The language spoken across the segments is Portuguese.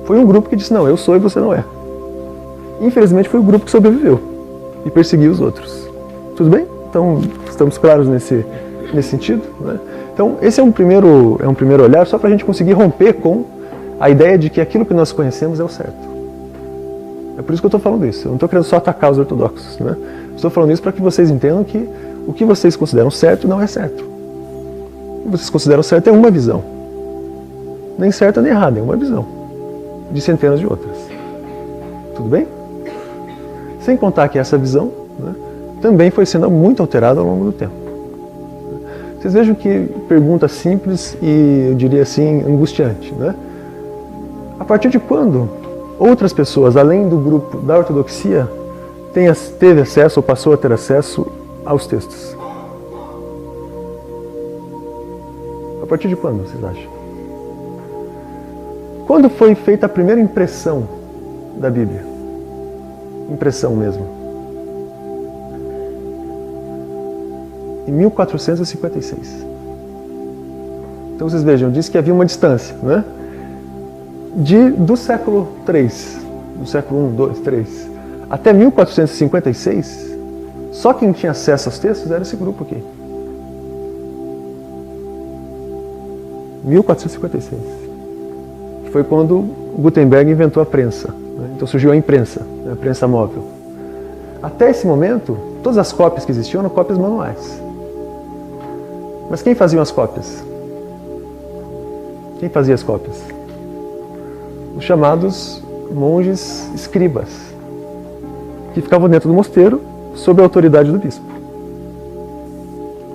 Foi um grupo que disse, não, eu sou e você não é. Infelizmente foi o grupo que sobreviveu e perseguiu os outros. Tudo bem? Então, estamos claros nesse sentido, né? Então, esse é um primeiro olhar só para a gente conseguir romper com a ideia de que aquilo que nós conhecemos é o certo. É por isso que eu estou falando isso. Eu não estou querendo só atacar os ortodoxos, né? Estou falando isso para que vocês entendam que o que vocês consideram certo não é certo. O que vocês consideram certo é uma visão. Nem certa nem errada, é uma visão. De centenas de outras. Tudo bem? Sem contar que essa visão, né, também foi sendo muito alterada ao longo do tempo. Vocês vejam que pergunta simples e, eu diria assim, angustiante, né? A partir de quando outras pessoas, além do grupo da ortodoxia, teve acesso ou passou a ter acesso aos textos? A partir de quando, vocês acham? Quando foi feita a primeira impressão da Bíblia? Impressão mesmo. Em 1456. Então vocês vejam, diz que havia uma distância, né? Do século III, do século I, II, III, até 1456, só quem tinha acesso aos textos era esse grupo aqui. 1456. Que foi quando Gutenberg inventou a prensa. Né? Então surgiu a imprensa, né? A prensa móvel. Até esse momento, todas as cópias que existiam eram cópias manuais. Mas quem fazia as cópias? Quem fazia as cópias? Os chamados monges escribas, que ficavam dentro do mosteiro sob a autoridade do bispo.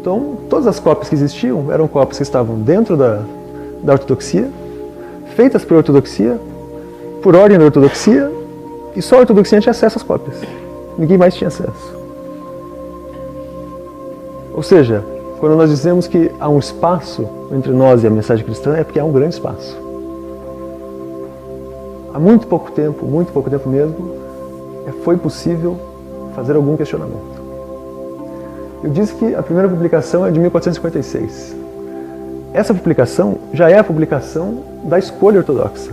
Então, todas as cópias que existiam eram cópias que estavam dentro da ortodoxia, feitas por ortodoxia, por ordem da ortodoxia, e só a ortodoxia tinha acesso às cópias. Ninguém mais tinha acesso. Ou seja, quando nós dizemos que há um espaço entre nós e a mensagem cristã, é porque há um grande espaço. Há muito pouco tempo mesmo, foi possível fazer algum questionamento. Eu disse que a primeira publicação é de 1456. Essa publicação já é a publicação da escolha ortodoxa.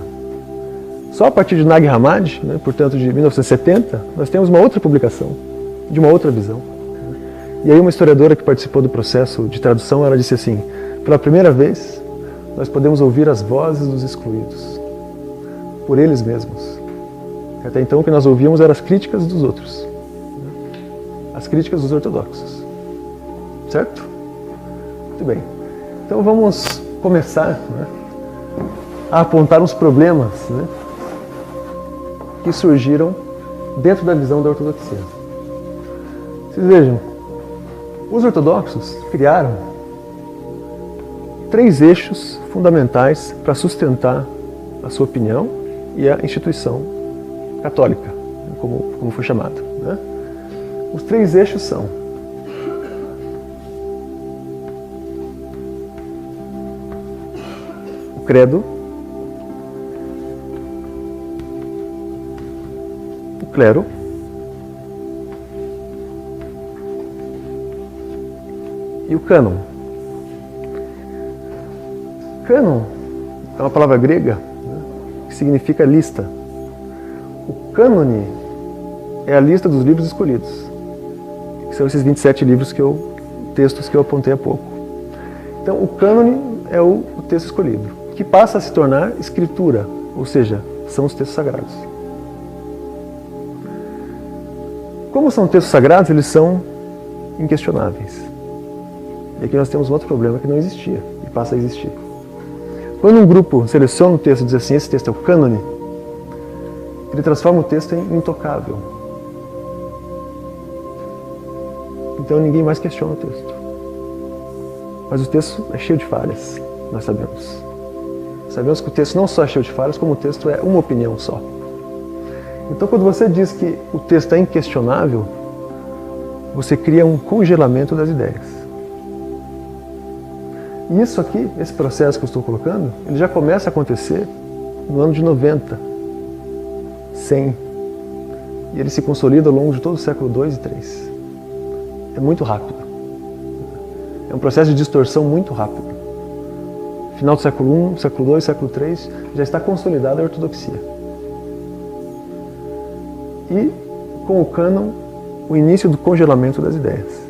Só a partir de Nag Hammadi, né, portanto de 1970, nós temos uma outra publicação, de uma outra visão. E aí uma historiadora que participou do processo de tradução, ela disse assim, pela primeira vez, nós podemos ouvir as vozes dos excluídos, por eles mesmos. Até então o que nós ouvíamos eram as críticas dos outros, as críticas dos ortodoxos. Certo? Muito bem. Então vamos começar, né, a apontar uns problemas, né, que surgiram dentro da visão da ortodoxia. Vocês vejam, os ortodoxos criaram 3 eixos fundamentais para sustentar a sua opinião e a instituição católica, como foi chamado, né? Os 3 eixos são o credo, o clero e o cânon. Cânon é uma palavra grega, né, que significa lista. O cânone é a lista dos livros escolhidos, que são esses 27 livros textos que eu apontei há pouco. Então, o cânone é o texto escolhido, que passa a se tornar escritura, ou seja, são os textos sagrados. Como são textos sagrados, eles são inquestionáveis. E aqui nós temos um outro problema que não existia e passa a existir. Quando um grupo seleciona um texto e diz assim, esse texto é o cânone, ele transforma o texto em intocável. Então ninguém mais questiona o texto. Mas o texto é cheio de falhas, nós sabemos. Sabemos que o texto não só é cheio de falhas, como o texto é uma opinião só. Então quando você diz que o texto é inquestionável, você cria um congelamento das ideias. E isso aqui, esse processo que eu estou colocando, ele já começa a acontecer no ano de 90, 100. E ele se consolida ao longo de todo o século II e III. É muito rápido. É um processo de distorção muito rápido. final do século I, século II, século III, já está consolidada a ortodoxia. E, com o cânon, o início do congelamento das ideias.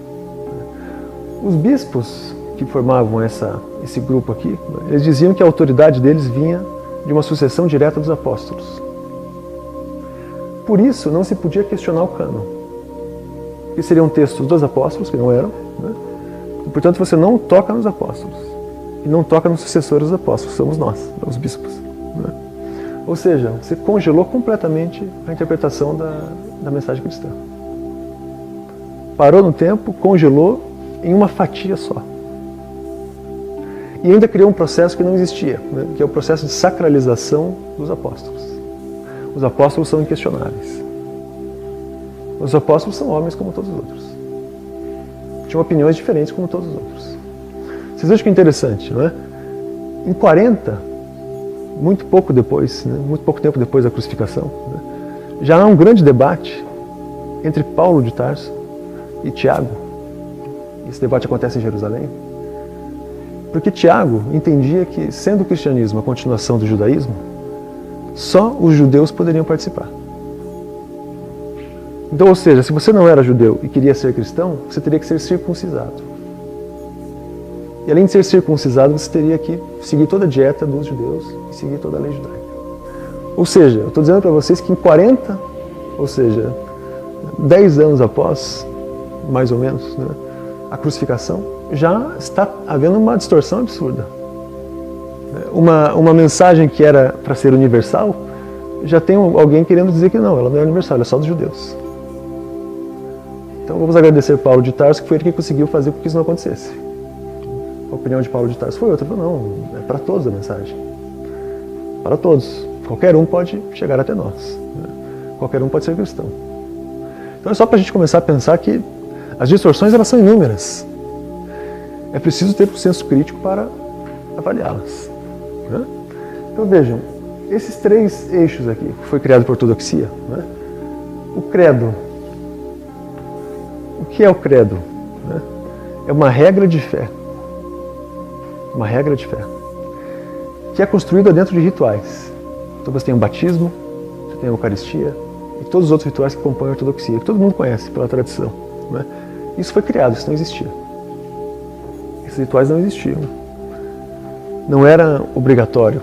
Os bispos que formavam esse grupo aqui, eles diziam que a autoridade deles vinha de uma sucessão direta dos apóstolos. Por isso, não se podia questionar o cânon. Que seriam textos dos apóstolos, que não eram, né? E, portanto, você não toca nos apóstolos. E não toca nos sucessores dos apóstolos, somos nós, os bispos. Né? Ou seja, você congelou completamente a interpretação da mensagem cristã. Parou no tempo, congelou em uma fatia só. E ainda criou um processo que não existia, né? Que é o processo de sacralização dos apóstolos. Os apóstolos são inquestionáveis. Os apóstolos são homens como todos os outros. Tinham opiniões diferentes como todos os outros. Vocês acham que é interessante, não é? Em 40, muito pouco depois, né? Muito pouco tempo depois da crucificação, né? Já há um grande debate entre Paulo de Tarso e Tiago. Esse debate acontece em Jerusalém. Porque Tiago entendia que, sendo o cristianismo a continuação do judaísmo, só os judeus poderiam participar. Então, ou seja, se você não era judeu e queria ser cristão, você teria que ser circuncisado. E além de ser circuncisado, você teria que seguir toda a dieta dos judeus e seguir toda a lei judaica. Ou seja, eu estou dizendo para vocês que em 40, ou seja, 10 anos após, mais ou menos, né, a crucificação, já está havendo uma distorção absurda. Uma mensagem que era para ser universal, já tem alguém querendo dizer que não, ela não é universal, ela é só dos judeus. Então vamos agradecer Paulo de Tarso, que foi ele que conseguiu fazer com que isso não acontecesse. A opinião de Paulo de Tarso foi outra, falou, não, é para todos a mensagem. Para todos. Qualquer um pode chegar até nós. Né? Qualquer um pode ser cristão. Então é só para a gente começar a pensar que as distorções elas são inúmeras. É preciso ter o senso crítico para avaliá-las. Né? Então vejam, esses 3 eixos aqui, que foi criado por ortodoxia, né? O credo. O que é o credo? Né? É uma regra de fé. Uma regra de fé. Que é construída dentro de rituais. Então você tem o batismo, você tem a Eucaristia e todos os outros rituais que compõem a ortodoxia, que todo mundo conhece pela tradição. Né? Isso foi criado, isso não existia. Esses rituais não existiam. Não era obrigatório.